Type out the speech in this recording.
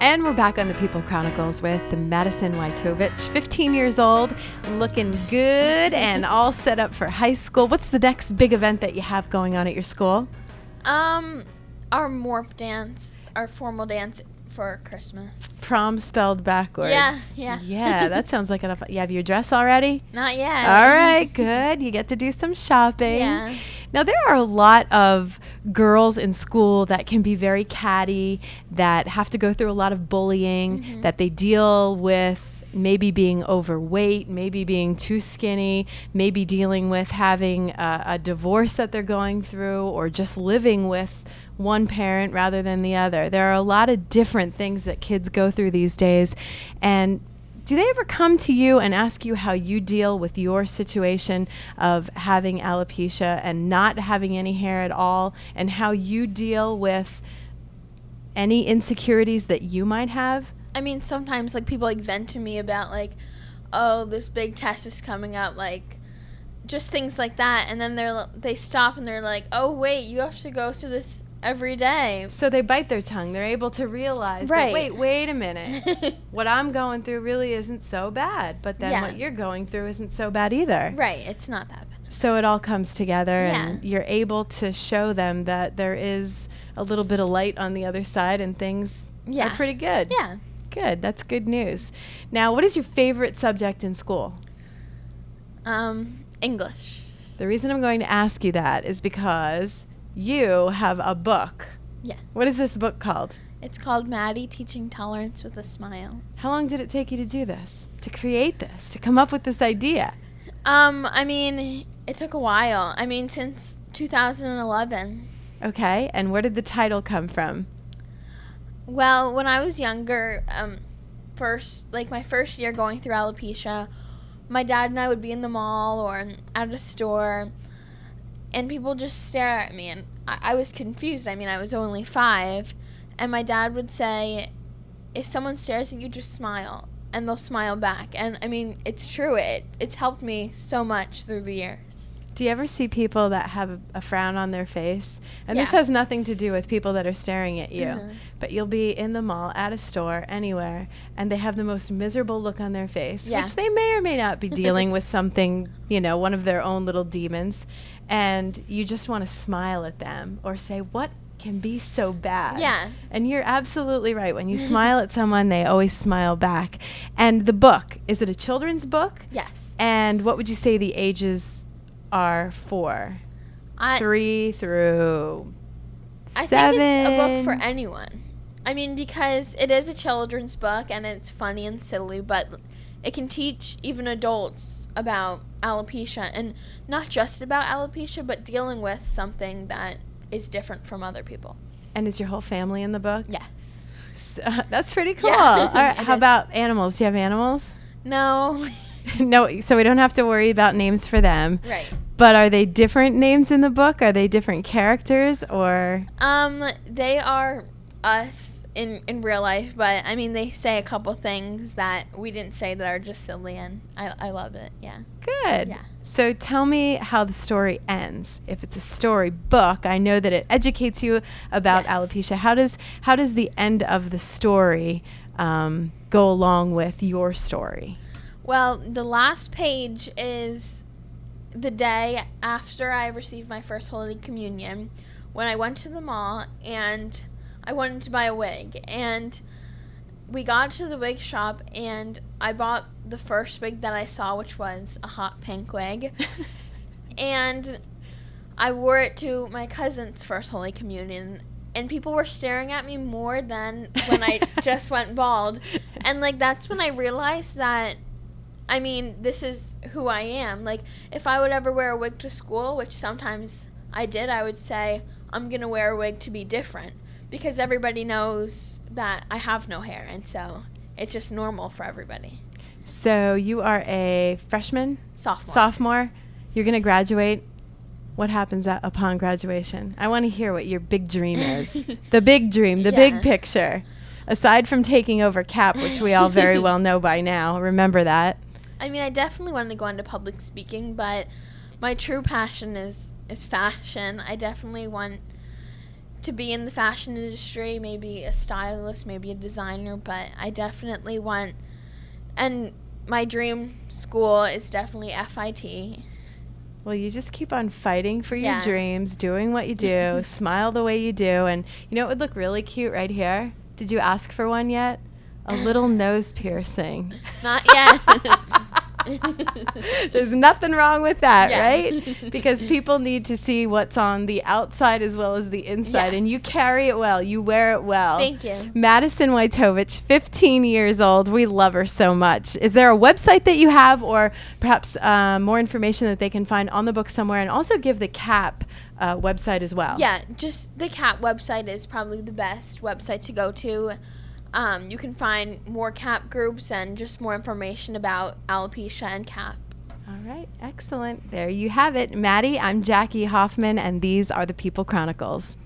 And we're back on the People Chronicles with Madison Woytovich, 15 years old, looking good and all set up for high school. What's the next big event that you have going on at your school? Our morph dance, our formal dance for Christmas. Prom spelled backwards. Yeah. Yeah, that sounds like enough. You have your dress already? Not yet. All right, good. You get to do some shopping. Yeah. Now, there are a lot of girls in school that can be very catty, that have to go through a lot of bullying, that they deal with maybe being overweight, maybe being too skinny, maybe dealing with having a divorce that they're going through, or just living with one parent rather than the other. There are a lot of different things that kids go through these days. And do they ever come to you and ask you how you deal with your situation of having alopecia and not having any hair at all, and how you deal with any insecurities that you might have? I mean, sometimes like people like vent to me about like, oh, this big test is coming up, like just things like that, and then they stop and they're like, oh wait, you have to go through this every day. So they bite their tongue. They're able to realize that, wait a minute. What I'm going through really isn't so bad, but then what you're going through isn't so bad either. Right, it's not that bad. So it all comes together, and you're able to show them that there is a little bit of light on the other side, and things are pretty good. Yeah. Good. That's good news. Now, what is your favorite subject in school? English. The reason I'm going to ask you that is because you have a book. Yeah. What is this book called? It's called Maddie Teaching Tolerance with a Smile. How long did it take you to do this, to create this, to come up with this idea? I mean, it took a while. I mean, since 2011. Okay, and where did the title come from? Well, when I was younger, my first year going through alopecia, my dad and I would be in the mall or at a store, and people just stare at me, and I was confused. I mean, I was only 5, and my dad would say, if someone stares at you, just smile, and they'll smile back. And, I mean, it's true. It's helped me so much through the years. Do you ever see people that have a frown on their face? And this has nothing to do with people that are staring at you. But you'll be in the mall, at a store, anywhere, and they have the most miserable look on their face, which they may or may not be dealing with something, one of their own little demons. And you just want to smile at them or say, what can be so bad? Yeah. And you're absolutely right. When you smile at someone, they always smile back. And the book, is it a children's book? Yes. And what would you say the ages are for? 3 through 7? I think it's a book for anyone. I mean, because it is a children's book and it's funny and silly, but it can teach even adults about alopecia, and not just about alopecia, but dealing with something that is different from other people. And is your whole family in the book? Yes. So, that's pretty cool. Yeah, All right, how about animals? Do you have animals? No. No, so we don't have to worry about names for them. Right. But are they different names in the book? Are they different characters, or? They are us in real life, but I mean, they say a couple things that we didn't say that are just silly, and I love it. Yeah. Good. Yeah. So tell me how the story ends. If it's a story book, I know that it educates you about alopecia. How does the end of the story go along with your story? Well, the last page is the day after I received my first Holy Communion, when I went to the mall and I wanted to buy a wig. And we got to the wig shop and I bought the first wig that I saw, which was a hot pink wig. And I wore it to my cousin's first Holy Communion. And people were staring at me more than when I just went bald. And, that's when I realized that, I mean, this is who I am. If I would ever wear a wig to school, which sometimes I did, I would say, I'm going to wear a wig to be different, because everybody knows that I have no hair, and so it's just normal for everybody. So you are a freshman? Sophomore? You're going to graduate. What happens upon graduation? I want to hear what your big dream is. The big dream, the big picture. Aside from taking over CAP, which we all very well know by now. Remember that. I mean, I definitely wanted to go into public speaking, but my true passion is fashion. I definitely want to be in the fashion industry, maybe a stylist, maybe a designer, but I definitely want, and my dream school is definitely FIT. Well, you just keep on fighting for your Yeah. dreams, doing what you do, smile the way you do. And you know, it would look really cute right here. Did you ask for one yet? A little nose piercing. Not yet. There's nothing wrong with that, Yeah. right? Because people need to see what's on the outside as well as the inside. And you Yes. carry it well. You wear it well. Thank you. Madison Woytovich, 15 years old. We love her so much. Is there a website that you have, or perhaps more information that they can find on the book somewhere? And also give the CAP website as well. Yeah, just the CAP website is probably the best website to go to. You can find more CAP groups and just more information about alopecia and CAP. All right. Excellent. There you have it. Maddie, I'm Jackie Hoffman, and these are the People Chronicles.